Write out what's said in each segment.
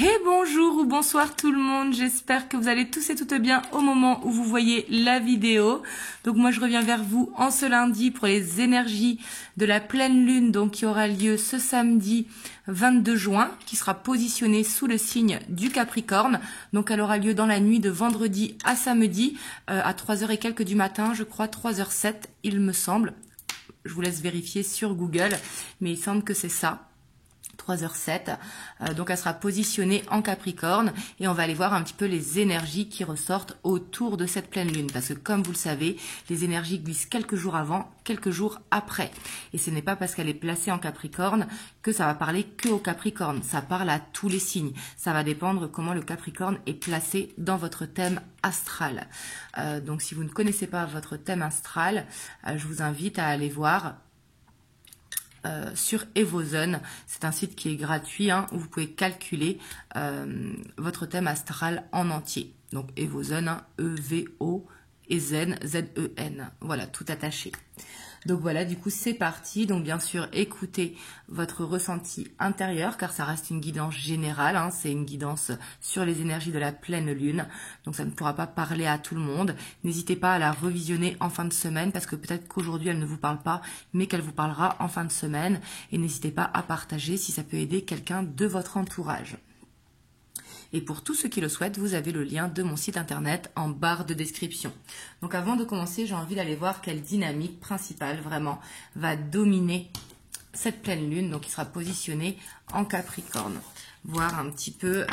Et bonjour ou bonsoir tout le monde, j'espère que vous allez tous et toutes bien au moment où vous voyez la vidéo. Donc moi je reviens vers vous en ce lundi pour les énergies de la pleine lune, donc qui aura lieu ce samedi 22 juin, qui sera positionnée sous le signe du Capricorne. Donc elle aura lieu dans la nuit de vendredi à samedi à 3h et quelques du matin, je crois 3h07 il me semble. Je vous laisse vérifier sur Google, mais il semble que c'est ça. 3h07, donc elle sera positionnée en Capricorne et on va aller voir un petit peu les énergies qui ressortent autour de cette pleine lune parce que comme vous le savez, les énergies glissent quelques jours avant, quelques jours après et ce n'est pas parce qu'elle est placée en Capricorne que ça va parler que au Capricorne, ça parle à tous les signes, ça va dépendre comment le Capricorne est placé dans votre thème astral. Donc si vous ne connaissez pas votre thème astral, je vous invite à aller voir sur Evozone, c'est un site qui est gratuit où vous pouvez calculer votre thème astral en entier. Donc Evozone, E-V-O et Zen, Z-E-N, voilà, tout attaché. Donc voilà, du coup c'est parti. Donc bien sûr, écoutez votre ressenti intérieur car ça reste une guidance générale, c'est une guidance sur les énergies de la pleine lune. Donc ça ne pourra pas parler à tout le monde. N'hésitez pas à la revisionner en fin de semaine parce que peut-être qu'aujourd'hui elle ne vous parle pas, mais qu'elle vous parlera en fin de semaine. Et n'hésitez pas à partager si ça peut aider quelqu'un de votre entourage. Et pour tous ceux qui le souhaitent, vous avez le lien de mon site internet en barre de description. Donc avant de commencer, j'ai envie d'aller voir quelle dynamique principale vraiment va dominer cette pleine lune, donc qui sera positionnée en Capricorne. Voir un petit peu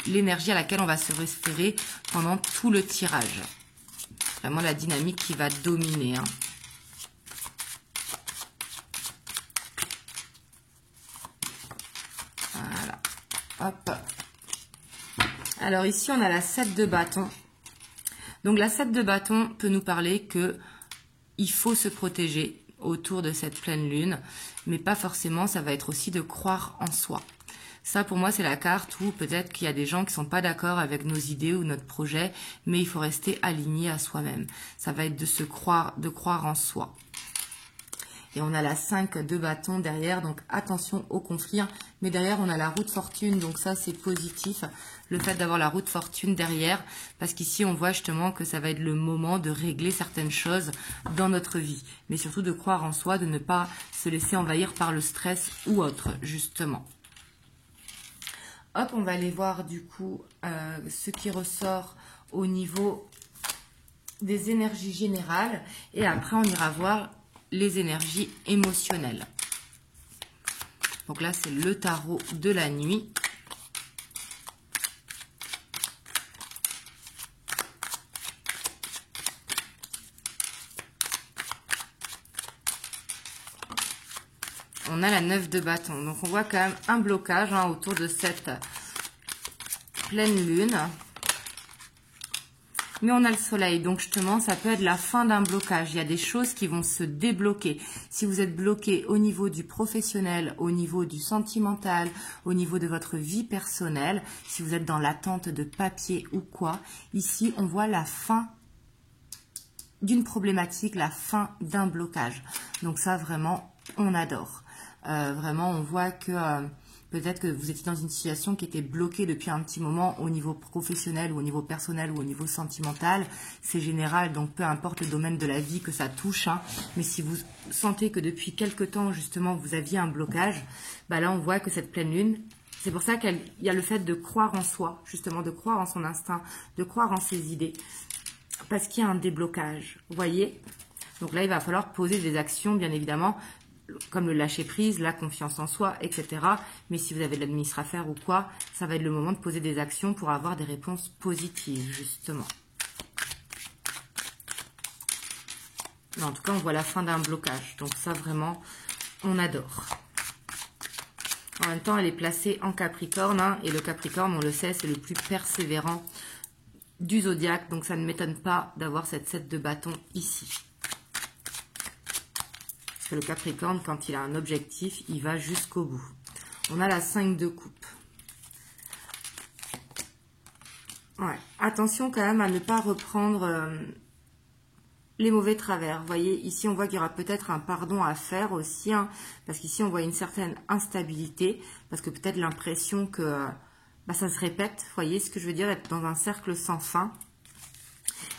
l'énergie à laquelle on va se référer pendant tout le tirage. Vraiment la dynamique qui va dominer. Hop. Alors ici, on a la 7 de bâton. Donc la 7 de bâton peut nous parler que il faut se protéger autour de cette pleine lune, mais pas forcément, ça va être aussi de croire en soi. Ça, pour moi, c'est la carte où peut-être qu'il y a des gens qui sont pas d'accord avec nos idées ou notre projet, mais il faut rester aligné à soi-même. Ça va être de croire en soi. Et on a la 5 de bâton derrière, donc attention au conflit. Mais derrière, on a la roue de fortune, donc ça, c'est positif. Le fait d'avoir la roue de fortune derrière, parce qu'ici, on voit justement que ça va être le moment de régler certaines choses dans notre vie. Mais surtout de croire en soi, de ne pas se laisser envahir par le stress ou autre, justement. Hop, on va aller voir du coup ce qui ressort au niveau des énergies générales. Et après, on ira voir les énergies émotionnelles. Donc là, c'est le tarot de la nuit. On a la 9 de bâton. Donc on voit quand même un blocage autour de cette pleine lune. Mais on a le soleil, donc justement, ça peut être la fin d'un blocage. Il y a des choses qui vont se débloquer. Si vous êtes bloqué au niveau du professionnel, au niveau du sentimental, au niveau de votre vie personnelle, si vous êtes dans l'attente de papier ou quoi, ici, on voit la fin d'une problématique, la fin d'un blocage. Donc ça, vraiment, on adore. Vraiment, on voit que peut-être que vous étiez dans une situation qui était bloquée depuis un petit moment au niveau professionnel ou au niveau personnel ou au niveau sentimental. C'est général, donc peu importe le domaine de la vie que ça touche. Mais si vous sentez que depuis quelque temps, justement, vous aviez un blocage, bah là, on voit que cette pleine lune, c'est pour ça qu'il y a le fait de croire en soi, justement, de croire en son instinct, de croire en ses idées, parce qu'il y a un déblocage, vous voyez. Donc là, il va falloir poser des actions, bien évidemment, comme le lâcher prise, la confiance en soi, etc. Mais si vous avez de l'administratif à faire ou quoi, ça va être le moment de poser des actions pour avoir des réponses positives, justement. Mais en tout cas, on voit la fin d'un blocage. Donc ça, vraiment, on adore. En même temps, elle est placée en Capricorne. Et le Capricorne, on le sait, c'est le plus persévérant du zodiaque. Donc ça ne m'étonne pas d'avoir cette 7 de bâton ici. Le Capricorne, quand il a un objectif, il va jusqu'au bout. On a la 5 de coupe. Ouais. Attention quand même à ne pas reprendre les mauvais travers. Vous voyez, ici, on voit qu'il y aura peut-être un pardon à faire aussi, hein, parce qu'ici, on voit une certaine instabilité, parce que peut-être l'impression que ça se répète. Vous voyez ce que je veux dire, être dans un cercle sans fin.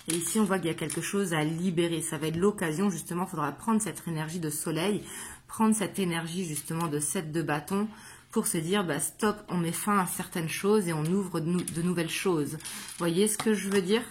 Et ici, on voit qu'il y a quelque chose à libérer. Ça va être l'occasion, justement, il faudra prendre cette énergie de soleil, prendre cette énergie, justement, de 7 de bâton, pour se dire, stop, on met fin à certaines choses et on ouvre de nouvelles choses. Vous voyez ce que je veux dire?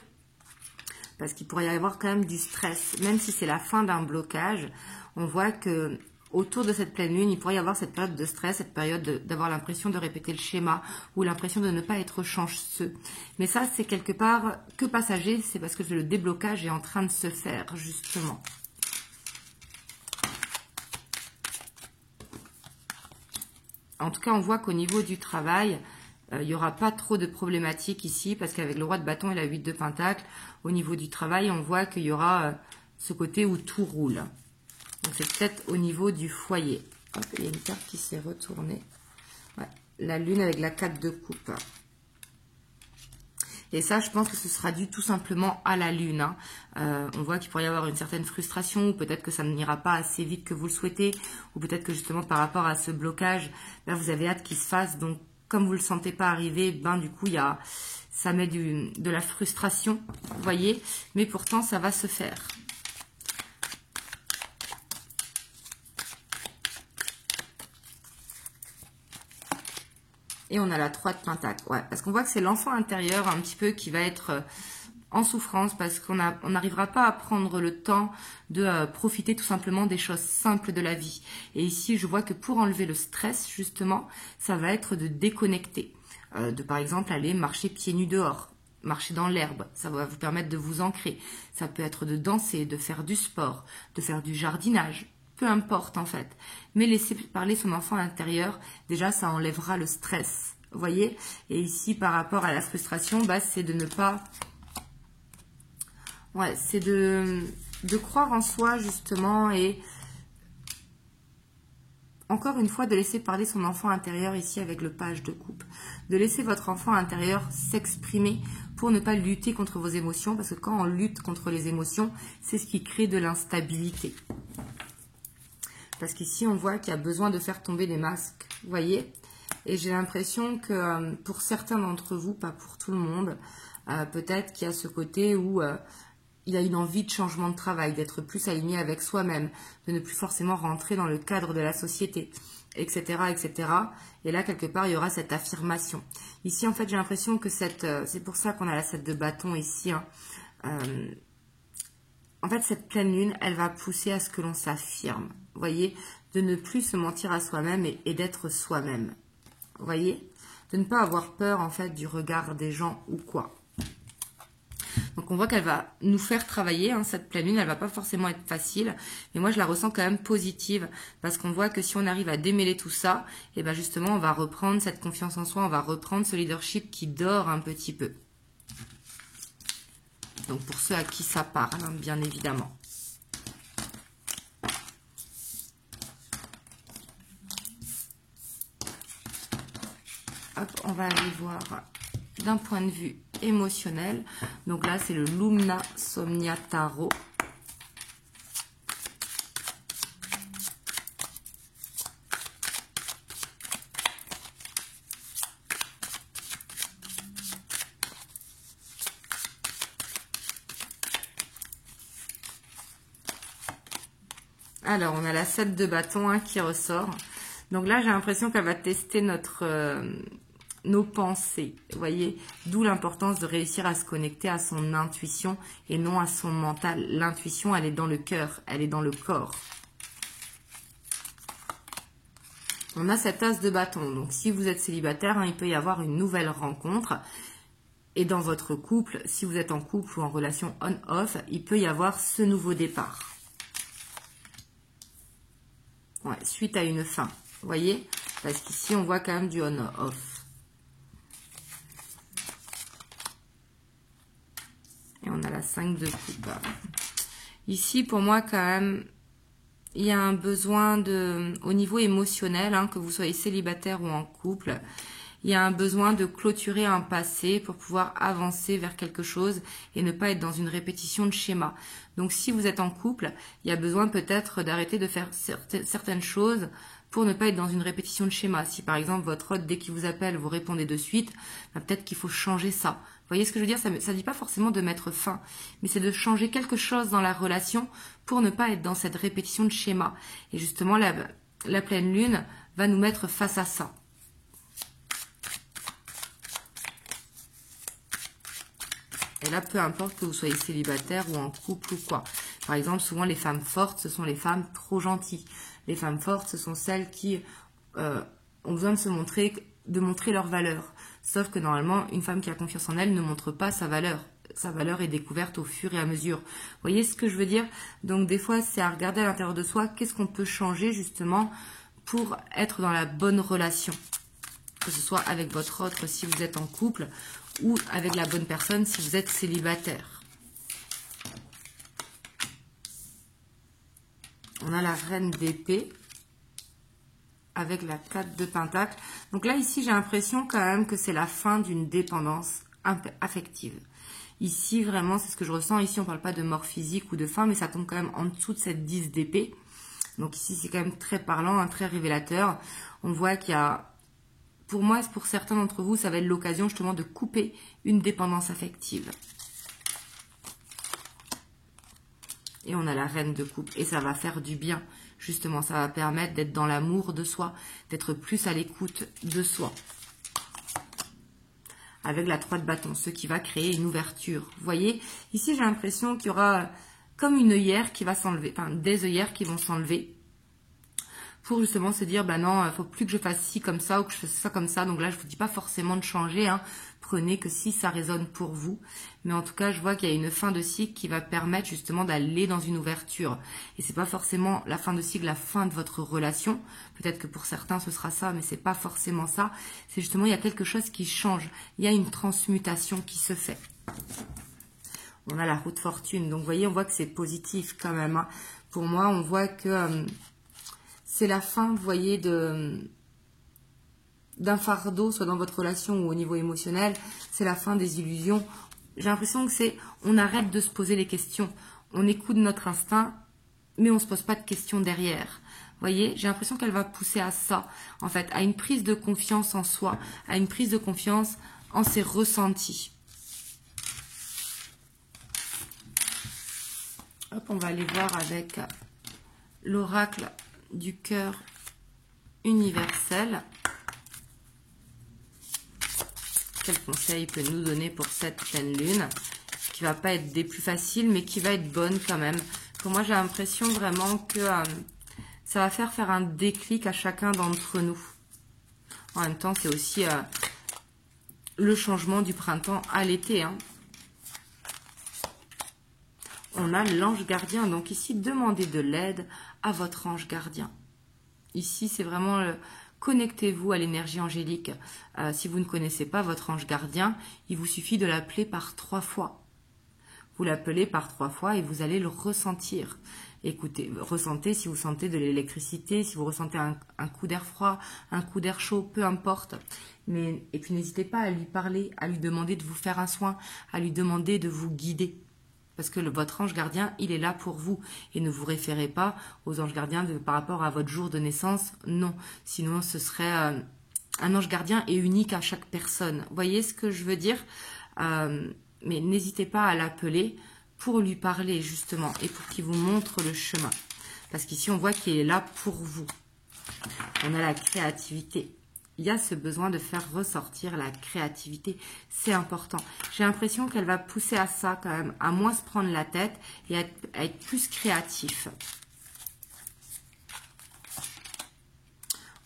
Parce qu'il pourrait y avoir quand même du stress. Même si c'est la fin d'un blocage, on voit que autour de cette pleine lune, il pourrait y avoir cette période de stress, cette période d'avoir l'impression de répéter le schéma ou l'impression de ne pas être chanceux. Mais ça, c'est quelque part que passager, c'est parce que le déblocage est en train de se faire, justement. En tout cas, on voit qu'au niveau du travail, il n'y aura pas trop de problématiques ici, parce qu'avec le roi de bâton et la 8 de pentacle, au niveau du travail, on voit qu'il y aura ce côté où tout roule. Donc c'est peut-être au niveau du foyer. Hop, il y a une carte qui s'est retournée. Ouais, la lune avec la 4 de coupe. Et ça, je pense que ce sera dû tout simplement à la lune. Hein. On voit qu'il pourrait y avoir une certaine frustration, ou peut-être que ça n'ira pas assez vite que vous le souhaitez, ou peut-être que justement par rapport à ce blocage, là, vous avez hâte qu'il se fasse. Donc, comme vous ne le sentez pas arriver, du coup, ça met de la frustration, vous voyez, mais pourtant, ça va se faire. Et on a la 3 de pentacle, ouais, parce qu'on voit que c'est l'enfant intérieur un petit peu qui va être en souffrance, parce qu'on n'arrivera pas à prendre le temps de profiter tout simplement des choses simples de la vie. Et ici, je vois que pour enlever le stress, justement, ça va être de déconnecter. De par exemple aller marcher pieds nus dehors, marcher dans l'herbe, ça va vous permettre de vous ancrer. Ça peut être de danser, de faire du sport, de faire du jardinage. Peu importe en fait, mais laisser parler son enfant intérieur, déjà ça enlèvera le stress, vous voyez. Et ici par rapport à la frustration, c'est de ne pas, ouais, c'est de croire en soi justement, et encore une fois de laisser parler son enfant intérieur ici avec le page de coupe, de laisser votre enfant intérieur s'exprimer pour ne pas lutter contre vos émotions, parce que quand on lutte contre les émotions, c'est ce qui crée de l'instabilité. Parce qu'ici, on voit qu'il y a besoin de faire tomber les masques, vous voyez. Et j'ai l'impression que pour certains d'entre vous, pas pour tout le monde, peut-être qu'il y a ce côté où il y a une envie de changement de travail, d'être plus aligné avec soi-même, de ne plus forcément rentrer dans le cadre de la société, etc., etc. Et là, quelque part, il y aura cette affirmation. Ici, en fait, j'ai l'impression que c'est pour ça qu'on a la 7 de bâton ici, hein. En fait, cette pleine lune, elle va pousser à ce que l'on s'affirme. Vous voyez, de ne plus se mentir à soi-même et d'être soi-même. Vous voyez, de ne pas avoir peur, en fait, du regard des gens ou quoi. Donc, on voit qu'elle va nous faire travailler, hein, cette pleine lune. Elle va pas forcément être facile, mais moi, je la ressens quand même positive, parce qu'on voit que si on arrive à démêler tout ça, et ben justement, on va reprendre cette confiance en soi, on va reprendre ce leadership qui dort un petit peu. Donc, pour ceux à qui ça parle, hein, bien évidemment. Hop, on va aller voir d'un point de vue émotionnel. Donc là, c'est le Lumna Somnia Tarot. Alors, on a la 7 de bâton, hein, qui ressort. Donc là, j'ai l'impression qu'elle va tester nos pensées. Vous voyez, d'où l'importance de réussir à se connecter à son intuition et non à son mental. L'intuition, elle est dans le cœur, elle est dans le corps. On a cette as de bâton. Donc, si vous êtes célibataire, hein, il peut y avoir une nouvelle rencontre. Et dans votre couple, si vous êtes en couple ou en relation on-off, il peut y avoir ce nouveau départ. Ouais, suite à une fin, vous voyez, parce qu'ici on voit quand même du on-off. Et on a la 5 de coupe. Ici, pour moi, quand même, il y a un besoin au niveau émotionnel, hein, que vous soyez célibataire ou en couple, il y a un besoin de clôturer un passé pour pouvoir avancer vers quelque chose et ne pas être dans une répétition de schéma. Donc si vous êtes en couple, il y a besoin peut-être d'arrêter de faire certaines choses pour ne pas être dans une répétition de schéma. Si par exemple votre hôte, dès qu'il vous appelle, vous répondez de suite, peut-être qu'il faut changer ça. Vous voyez ce que je veux dire? Ça ne dit pas forcément de mettre fin, mais c'est de changer quelque chose dans la relation pour ne pas être dans cette répétition de schéma. Et justement, la pleine lune va nous mettre face à ça. Et là, peu importe que vous soyez célibataire ou en couple ou quoi. Par exemple, souvent les femmes fortes, ce sont les femmes trop gentilles. Les femmes fortes, ce sont celles qui ont besoin de montrer leur valeur. Sauf que normalement, une femme qui a confiance en elle ne montre pas sa valeur. Sa valeur est découverte au fur et à mesure. Vous voyez ce que je veux dire? Donc des fois, c'est à regarder à l'intérieur de soi, qu'est-ce qu'on peut changer justement pour être dans la bonne relation. Que ce soit avec votre autre si vous êtes en couple, ou avec la bonne personne si vous êtes célibataire. On a la reine d'épée avec la 4 de pentacle. Donc là, ici, j'ai l'impression quand même que c'est la fin d'une dépendance affective. Ici, vraiment, c'est ce que je ressens. Ici, on ne parle pas de mort physique ou de fin, mais ça tombe quand même en dessous de cette 10 d'épée. Donc ici, c'est quand même très parlant, hein, très révélateur. On voit qu'il y a... Pour moi, pour certains d'entre vous, ça va être l'occasion justement de couper une dépendance affective. Et on a la reine de coupe. Et ça va faire du bien. Justement, ça va permettre d'être dans l'amour de soi, d'être plus à l'écoute de soi. Avec la 3 de bâton, ce qui va créer une ouverture. Vous voyez, ici, j'ai l'impression qu'il y aura comme une œillère qui va s'enlever. Enfin, des œillères qui vont s'enlever. Pour justement se dire, bah non, il faut plus que je fasse ci comme ça ou que je fasse ça comme ça. Donc là, je vous dis pas forcément de changer, hein. Prenez que si ça résonne pour vous. Mais en tout cas, je vois qu'il y a une fin de cycle qui va permettre justement d'aller dans une ouverture. Et c'est pas forcément la fin de cycle, la fin de votre relation. Peut-être que pour certains, ce sera ça, mais c'est pas forcément ça. C'est justement, il y a quelque chose qui change. Il y a une transmutation qui se fait. On a la roue de fortune. Donc, vous voyez, on voit que c'est positif quand même, hein. Pour moi, on voit que... c'est la fin, vous voyez, d'un fardeau, soit dans votre relation ou au niveau émotionnel. C'est la fin des illusions. J'ai l'impression que c'est, on arrête de se poser les questions. On écoute notre instinct, mais on ne se pose pas de questions derrière. Vous voyez, j'ai l'impression qu'elle va pousser à ça, en fait, à une prise de confiance en soi, à une prise de confiance en ses ressentis. Hop, on va aller voir avec l'oracle du cœur universel. Quel conseil peut nous donner pour cette pleine lune, qui va pas être des plus faciles, mais qui va être bonne quand même. Pour moi, j'ai l'impression vraiment que ça va faire un déclic à chacun d'entre nous. En même temps, c'est aussi le changement du printemps à l'été, hein. On a l'ange gardien. Donc ici, demandez de l'aide à votre ange gardien. Ici, c'est vraiment... connectez-vous à l'énergie angélique. Si vous ne connaissez pas votre ange gardien, il vous suffit de l'appeler par 3 fois. Vous l'appelez par 3 fois et vous allez le ressentir. Écoutez, ressentez si vous sentez de l'électricité, si vous ressentez un coup d'air froid, un coup d'air chaud, peu importe. Et puis n'hésitez pas à lui parler, à lui demander de vous faire un soin, à lui demander de vous guider. Parce que votre ange gardien, il est là pour vous. Et ne vous référez pas aux anges gardiens par rapport à votre jour de naissance. Non. Sinon, ce serait... un ange gardien est unique à chaque personne. Vous voyez ce que je veux dire? Mais n'hésitez pas à l'appeler pour lui parler, justement. Et pour qu'il vous montre le chemin. Parce qu'ici, on voit qu'il est là pour vous. On a la créativité. Il y a ce besoin de faire ressortir la créativité. C'est important. J'ai l'impression qu'elle va pousser à ça quand même, à moins se prendre la tête et à être plus créatif.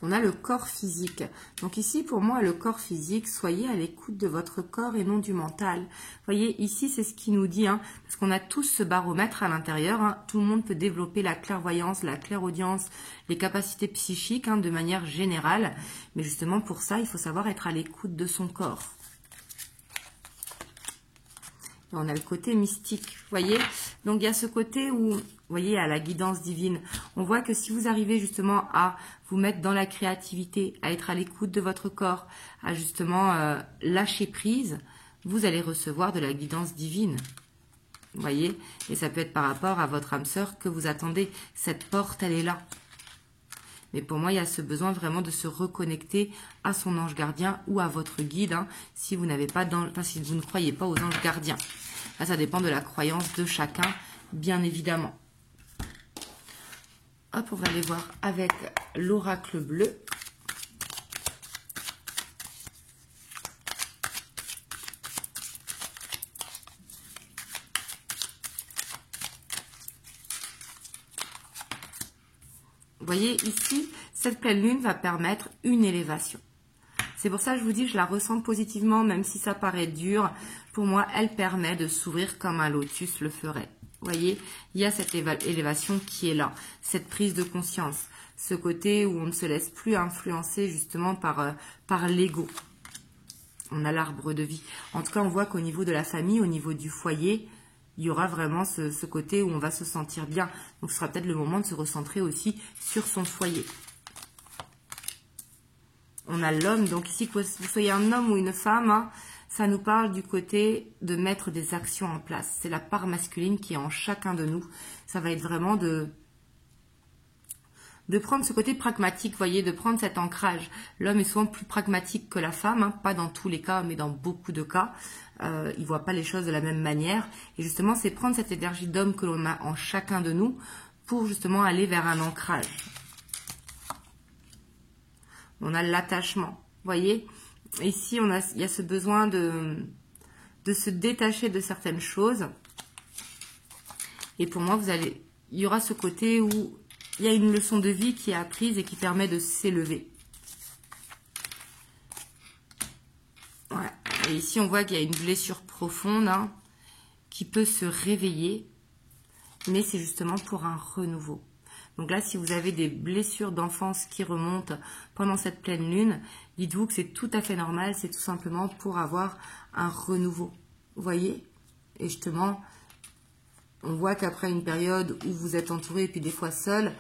On a le corps physique. Donc ici, pour moi, le corps physique, soyez à l'écoute de votre corps et non du mental. Vous voyez, ici, c'est ce qui nous dit, hein, parce qu'on a tous ce baromètre à l'intérieur. Hein, tout le monde peut développer la clairvoyance, la clairaudience, les capacités psychiques, hein, de manière générale. Mais justement, pour ça, il faut savoir être à l'écoute de son corps. Et on a le côté mystique, vous voyez. Donc, il y a ce côté où voyez, à la guidance divine. On voit que si vous arrivez justement à vous mettre dans la créativité, à être à l'écoute de votre corps, à justement lâcher prise, vous allez recevoir de la guidance divine. Vous voyez? Et ça peut être par rapport à votre âme sœur que vous attendez. Cette porte, elle est là. Mais pour moi, il y a ce besoin vraiment de se reconnecter à son ange gardien ou à votre guide, hein, si vous n'avez pas si vous ne croyez pas aux anges gardiens. Là, ça dépend de la croyance de chacun, bien évidemment. Hop, on va aller voir avec l'oracle bleu. Vous voyez, ici, cette pleine lune va permettre une élévation. C'est pour ça que je vous dis, je la ressens positivement, même si ça paraît dur. Pour moi, elle permet de s'ouvrir comme un lotus le ferait. Vous voyez, il y a cette élévation qui est là, cette prise de conscience, ce côté où on ne se laisse plus influencer justement par l'ego. On a l'arbre de vie. En tout cas, on voit qu'au niveau de la famille, au niveau du foyer, il y aura vraiment ce côté où on va se sentir bien. Donc, ce sera peut-être le moment de se recentrer aussi sur son foyer. On a l'homme, donc ici, que vous soyez un homme ou une femme, hein, ça nous parle du côté de mettre des actions en place. C'est la part masculine qui est en chacun de nous. Ça va être vraiment de prendre ce côté pragmatique, vous voyez, de prendre cet ancrage. L'homme est souvent plus pragmatique que la femme, hein, pas dans tous les cas, mais dans beaucoup de cas. Il ne voit pas les choses de la même manière. Et justement, c'est prendre cette énergie d'homme que l'on a en chacun de nous pour justement aller vers un ancrage. On a l'attachement, vous voyez. Ici, il y a ce besoin de se détacher de certaines choses. Et pour moi, il y aura ce côté où il y a une leçon de vie qui est apprise et qui permet de s'élever. Ouais. Et ici, on voit qu'il y a une blessure profonde, hein, qui peut se réveiller, mais c'est justement pour un renouveau. Donc là, si vous avez des blessures d'enfance qui remontent pendant cette pleine lune, dites-vous que c'est tout à fait normal, c'est tout simplement pour avoir un renouveau. Vous voyez? Et justement, on voit qu'après une période où vous êtes entouré et puis des fois seul,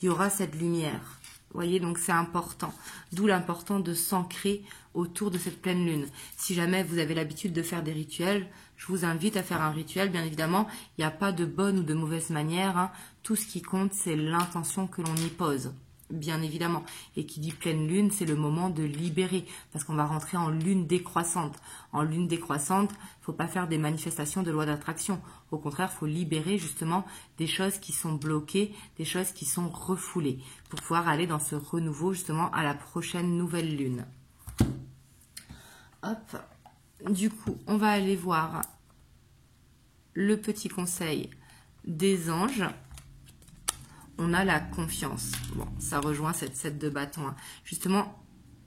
il y aura cette lumière. Vous voyez, donc c'est important. D'où l'important de s'ancrer autour de cette pleine lune. Si jamais vous avez l'habitude de faire des rituels, je vous invite à faire un rituel. Bien évidemment, il n'y a pas de bonne ou de mauvaise manière, hein. Tout ce qui compte, c'est l'intention que l'on y pose. Bien évidemment. Et qui dit pleine lune, c'est le moment de libérer. Parce qu'on va rentrer en lune décroissante. En lune décroissante, il ne faut pas faire des manifestations de loi d'attraction. Au contraire, il faut libérer justement des choses qui sont bloquées, des choses qui sont refoulées. Pour pouvoir aller dans ce renouveau justement à la prochaine nouvelle lune. Hop. Du coup, on va aller voir le petit conseil des anges. On a la confiance. Bon, ça rejoint cette 7 de bâton, hein. Justement,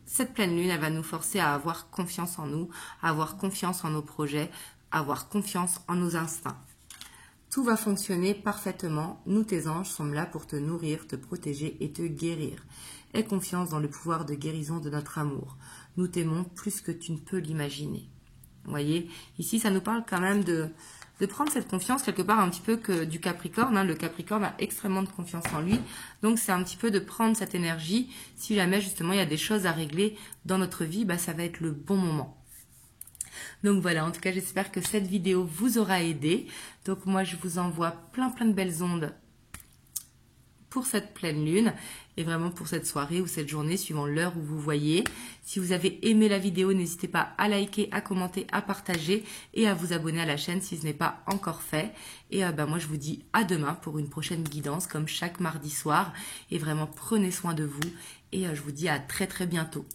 cette pleine lune, elle va nous forcer à avoir confiance en nous, à avoir confiance en nos projets, à avoir confiance en nos instincts. Tout va fonctionner parfaitement. Nous, tes anges, sommes là pour te nourrir, te protéger et te guérir. Aie confiance dans le pouvoir de guérison de notre amour. Nous t'aimons plus que tu ne peux l'imaginer. Vous voyez, ici, ça nous parle quand même de prendre cette confiance quelque part un petit peu que du Capricorne. Hein. Le Capricorne a extrêmement de confiance en lui. Donc, c'est un petit peu de prendre cette énergie. Si jamais, justement, il y a des choses à régler dans notre vie, bah, ça va être le bon moment. Donc voilà, en tout cas, j'espère que cette vidéo vous aura aidé. Donc moi, je vous envoie plein de belles ondes pour cette pleine lune et vraiment pour cette soirée ou cette journée, suivant l'heure où vous voyez. Si vous avez aimé la vidéo, n'hésitez pas à liker, à commenter, à partager et à vous abonner à la chaîne si ce n'est pas encore fait. Et moi, je vous dis à demain pour une prochaine guidance comme chaque mardi soir. Et vraiment, prenez soin de vous et je vous dis à très bientôt.